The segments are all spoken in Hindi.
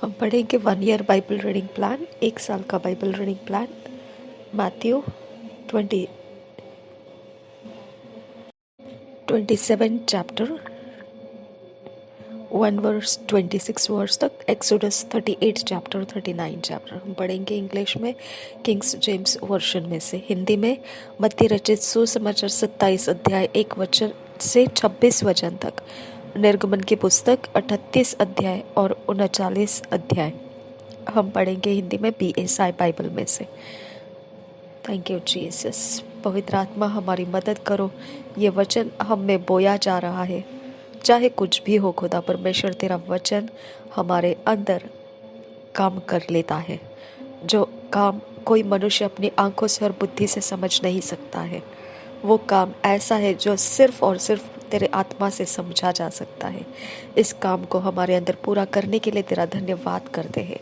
हम पढ़ेंगे 1 ईयर बाइबल रीडिंग प्लान, 1 साल का Bible reading plan. Matthew 27 chapter 1 verse 26 verse तक, एक्सोडस 38 चैप्टर 39 चैप्टर हम पढ़ेंगे इंग्लिश में, किंग्स जेम्स वर्जन में से। हिंदी में मत्ती रचित सुसमाचार 27 अध्याय 1 वचन से 26 वचन तक, निर्गमन की पुस्तक 38 अध्याय और 39 अध्याय हम पढ़ेंगे हिंदी में BSI बाइबल में से। Thank you Jesus. पवित्र आत्मा हमारी मदद करो, ये वचन हम में बोया जा रहा है। चाहे कुछ भी हो खुदा परमेश्वर, तेरा वचन हमारे अंदर काम कर लेता है, जो काम कोई मनुष्य अपनी आंखों से और बुद्धि से समझ नहीं सकता है। वो काम ऐसा है जो सिर्फ और सिर्फ तेरे आत्मा से समझा जा सकता है। इस काम को हमारे अंदर पूरा करने के लिए तेरा धन्यवाद करते हैं।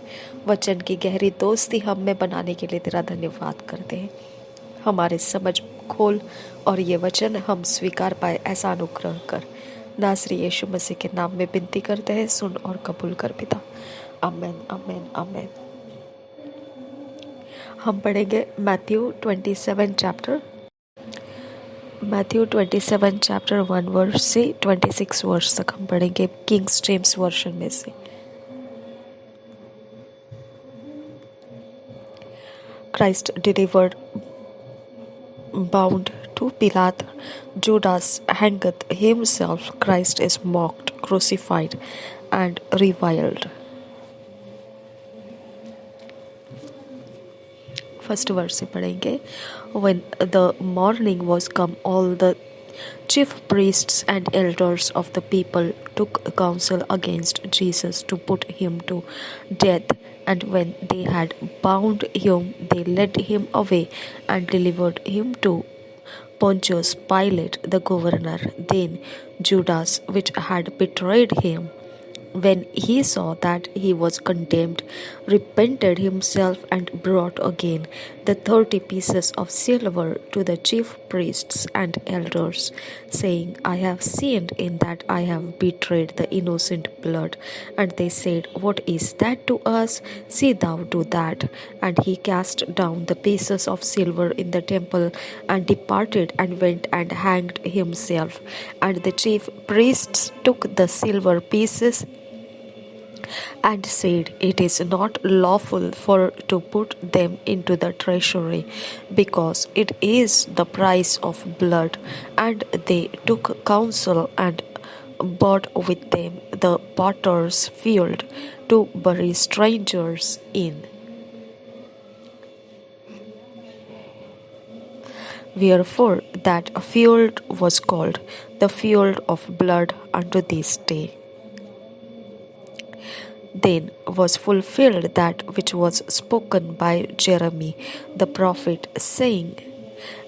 वचन की गहरी दोस्ती हम में बनाने के लिए तेरा धन्यवाद करते हैं। हमारे समझ खोल और ये वचन हम स्वीकार पाए, ऐसा अनुग्रह कर। नासरी यीशु मसीह के नाम में विनती करते हैं, सुन और कबूल कर पिता। आमेन आमेन आमेन। हम पढ़ेंगे मैथ्यू 27 चैप्टर 1 वर्स से 26 वर्स तक हम पढ़ेंगे किंग्स जेम्स वर्जन में से। Christ delivered bound to Pilate, Judas hangeth himself, Christ is mocked, crucified, and reviled. First verse से पढ़ेंगे। When the morning was come, all the chief priests and elders of the people took counsel against Jesus to put him to death. And when they had bound him, they led him away and delivered him to Pontius Pilate the governor. Then Judas, which had betrayed him, when he saw that he was condemned, repented himself and brought again the 30 pieces of silver to the chief priests and elders, saying, I have sinned in that I have betrayed the innocent blood. And they said, What is that to us? See thou do that. And he cast down the pieces of silver in the temple and departed and went and hanged himself. And the chief priests took the silver pieces and said, It is not lawful for to put them into the treasury, because it is the price of blood. And they took counsel and bought with them the potter's field to bury strangers in. Wherefore that field was called the field of blood unto this day. Then was fulfilled that which was spoken by Jeremy the prophet, saying,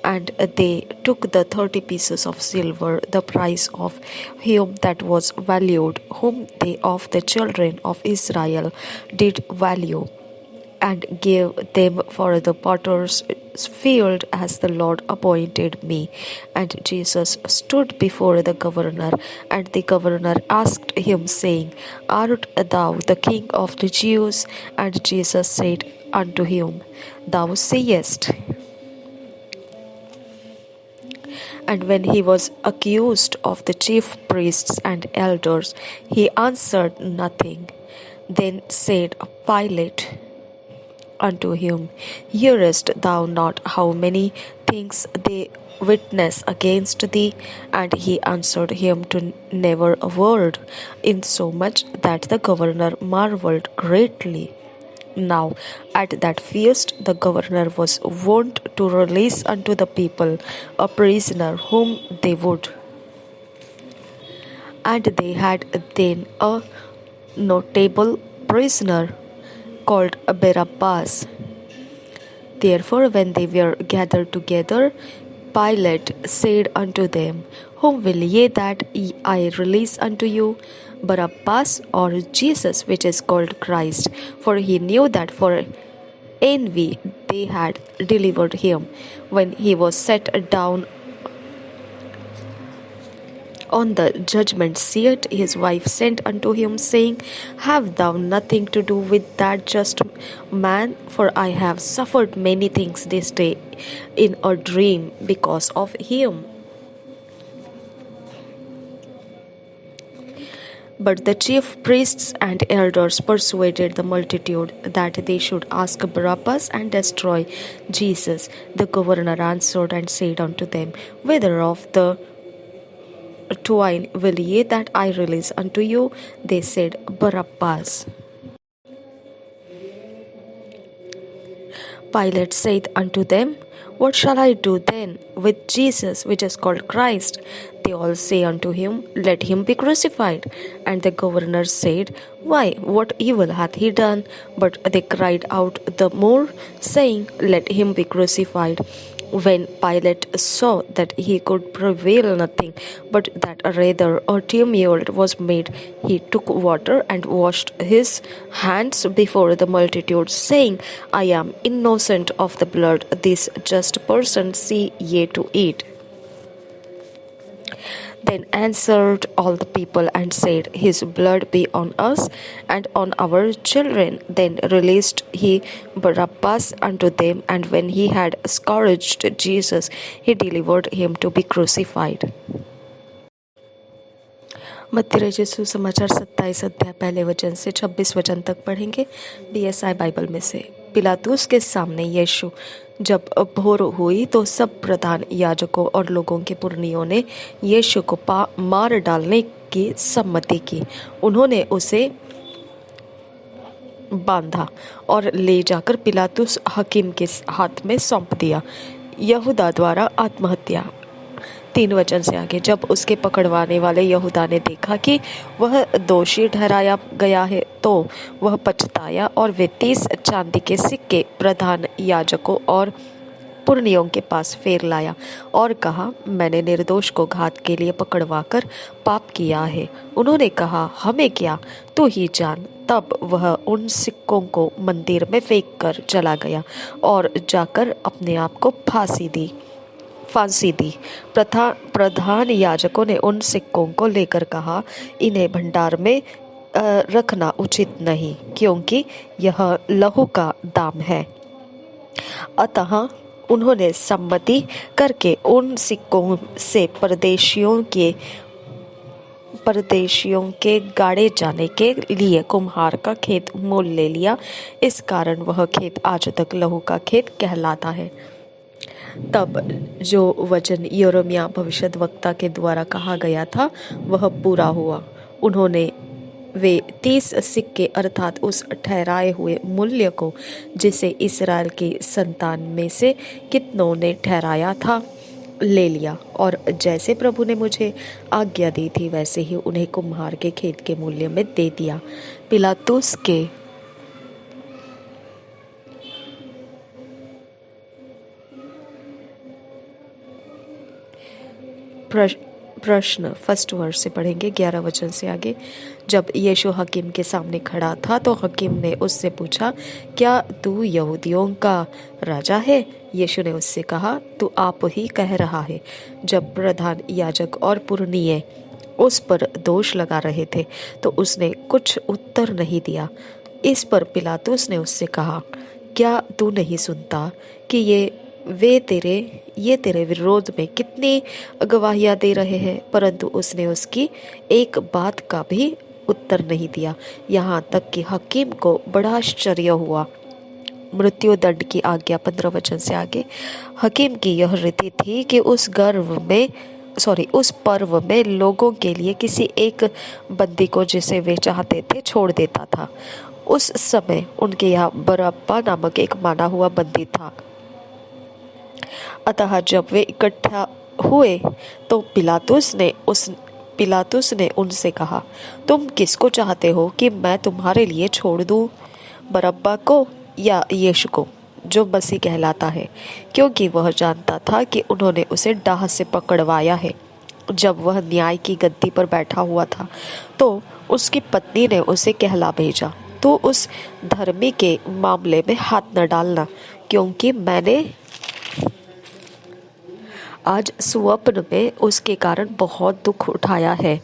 And they took the 30 pieces of silver, the price of him that was valued, whom they of the children of Israel did value, and gave them for the potter's field as the Lord appointed me. And Jesus stood before the governor, and the governor asked him, saying, Art thou the king of the Jews? And Jesus said unto him, Thou sayest. And when he was accused of the chief priests and elders, he answered nothing. Then said Pilate unto him, Hearest thou not how many things they witness against thee? And he answered him to never a word, insomuch that the governor marveled greatly. Now at that feast the governor was wont to release unto the people a prisoner whom they would. And they had then a notable prisoner called Barabbas. Therefore, when they were gathered together, Pilate said unto them, Whom will ye that I release unto you, Barabbas or Jesus, which is called Christ? For he knew that for envy they had delivered him. When he was set down On the judgment seat, his wife sent unto him, saying, Have thou nothing to do with that just man? For I have suffered many things this day in a dream because of him. But the chief priests and elders persuaded the multitude that they should ask Barabbas and destroy Jesus. The governor answered and said unto them, Whither of the twain will ye that I release unto you? They said, Barabbas. Pilate said unto them, What shall I do then with Jesus, which is called Christ? They all say unto him, Let him be crucified. And the governor said, Why, what evil hath he done? But they cried out the more, saying, Let him be crucified. When Pilate saw that he could prevail nothing, but that rather a tumult was made, he took water and washed his hands before the multitude, saying, I am innocent of the blood. This just person see ye to eat. Then answered all the people and said, His blood be on us and on our children. Then released he Barabbas unto them, and when he had scourged Jesus, he delivered him to be crucified. मत्ती रचित सुसमाचार 27 अध्याय पहले वचन से 26 वचन तक पढ़ेंगे BSI बाइबल में से। पिलातुस के सामने यीशु। जब भोर हुई तो सब प्रधान याजकों और लोगों के पुरनियों ने यीशु को मार डालने की सम्मति की। उन्होंने उसे बांधा और ले जाकर पिलातुस हकीम के हाथ में सौंप दिया। यहूदा द्वारा आत्महत्या। 3 वचन से आगे, जब उसके पकड़वाने वाले यहूदा ने देखा कि वह दोषी ठहराया गया है, तो वह पछताया और वे 30 चांदी के सिक्के प्रधान याजकों और पुरनियों के पास फेर लाया और कहा, मैंने निर्दोष को घात के लिए पकड़वाकर पाप किया है। उन्होंने कहा, हमें क्या, तू ही जान। तब वह उन सिक्कों को मंदिर में फेंक कर चला गया और जाकर अपने आप को फांसी दी। प्रधान याजकों ने उन सिक्कों को लेकर कहा, इन्हें भंडार में रखना उचित नहीं, क्योंकि यह लहू का दाम है। अतः उन्होंने सम्मति करके उन सिक्कों से परदेशियों के गाड़े जाने के लिए कुम्हार का खेत मोल ले लिया। इस कारण वह खेत आज तक लहू का खेत कहलाता है। तब जो वचन यिर्मयाह भविष्यद्वक्ता के द्वारा कहा गया था वह पूरा हुआ। उन्होंने वे 30 सिक्के अर्थात उस ठहराए हुए मूल्य को, जिसे इस्राएल की संतान में से कितनों ने ठहराया था, ले लिया और जैसे प्रभु ने मुझे आज्ञा दी थी वैसे ही उन्हें कुम्हार के खेत के मूल्य में दे दिया। पिलातुस के प्रश्न फर्स्ट वर्स से पढ़ेंगे 11 वचन से आगे। जब यीशु हकीम के सामने खड़ा था तो हकीम ने उससे पूछा, क्या तू यहूदियों का राजा है? यीशु ने उससे कहा, तू आप ही कह रहा है। जब प्रधान याजक और पुरनिये उस पर दोष लगा रहे थे तो उसने कुछ उत्तर नहीं दिया। इस पर पिलातुस ने उससे कहा, क्या तू नहीं सुनता कि ये तेरे विरोध में कितनी गवाहियां दे रहे हैं? परंतु उसने उसकी एक बात का भी उत्तर नहीं दिया। यहाँ तक कि हकीम को बड़ा आश्चर्य हुआ। मृत्यु दंड की आज्ञा 15 वचन से आगे। हकीम की यह रीति थी कि उस पर्व में लोगों के लिए किसी एक बंदी को जिसे वे चाहते थे छोड़ देता था। उस समय उनके यहाँ बरअब्बा नामक एक माना हुआ बंदी था। अतः जब वे इकट्ठा हुए तो पिलातुस ने उनसे कहा, तुम किसको चाहते हो कि मैं तुम्हारे लिए छोड़ दूं, बरअब्बा को या यीशु को, जो मसीह कहलाता है? क्योंकि वह जानता था कि उन्होंने उसे डाह से पकड़वाया है। जब वह न्याय की गद्दी पर बैठा हुआ था तो उसकी पत्नी ने उसे कहला भेजा, तो उस धर्मी के मामले में हाथ न डालना, क्योंकि मैंने आज स्वप्न में उसके कारण बहुत दुख उठाया है।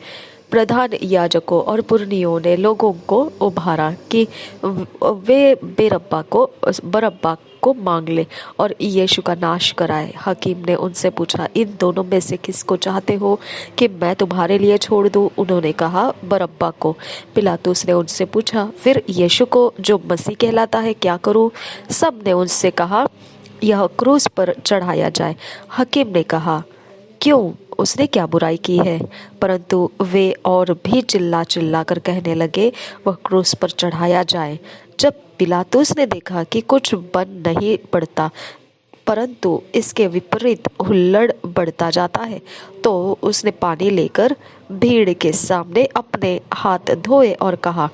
प्रधान याजकों और पुरनियों ने लोगों को उभारा कि वे बरअब्बा को मांग ले और यीशु का नाश कराए। हकीम ने उनसे पूछा, इन दोनों में से किसको चाहते हो कि मैं तुम्हारे लिए छोड़ दूं? उन्होंने कहा, बरअब्बा को। पिलातुस ने उनसे पूछा, फिर यीशु को जो मसीह कहलाता है क्या करूं? सब ने उनसे कहा, यह क्रूस पर चढ़ाया जाए। हकीम ने कहा, क्यों, उसने क्या बुराई की है? परंतु वे और भी चिल्ला चिल्ला कर कहने लगे, वह क्रूस पर चढ़ाया जाए। जब पिलातुस ने देखा कि कुछ बन नहीं पड़ता परंतु इसके विपरीत हुल्लड़ बढ़ता जाता है, तो उसने पानी लेकर भीड़ के सामने अपने हाथ धोए और कहा,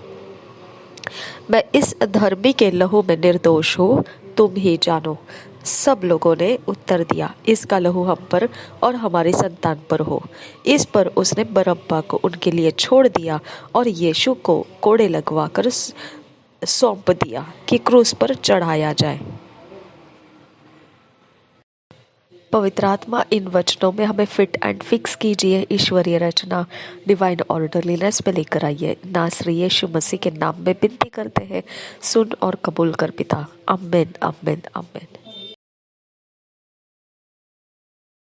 मैं इस धर्मी के लहू में निर्दोष हूँ, तुम ही जानो। सब लोगों ने उत्तर दिया, इसका लहू हम पर और हमारी संतान पर हो। इस पर उसने बरअब्बा को उनके लिए छोड़ दिया और यीशु को कोड़े लगवाकर सौंप दिया कि क्रूस पर चढ़ाया जाए। पवित्र आत्मा इन वचनों में हमें फिट एंड फिक्स कीजिए, ईश्वरीय रचना डिवाइन ऑर्डरलीनेस में लेकर आइए। नासरी यीशु मसीह के नाम में विनती करते हैं, सुन और कबूल कर पिता। आमीन, आमीन, आमीन।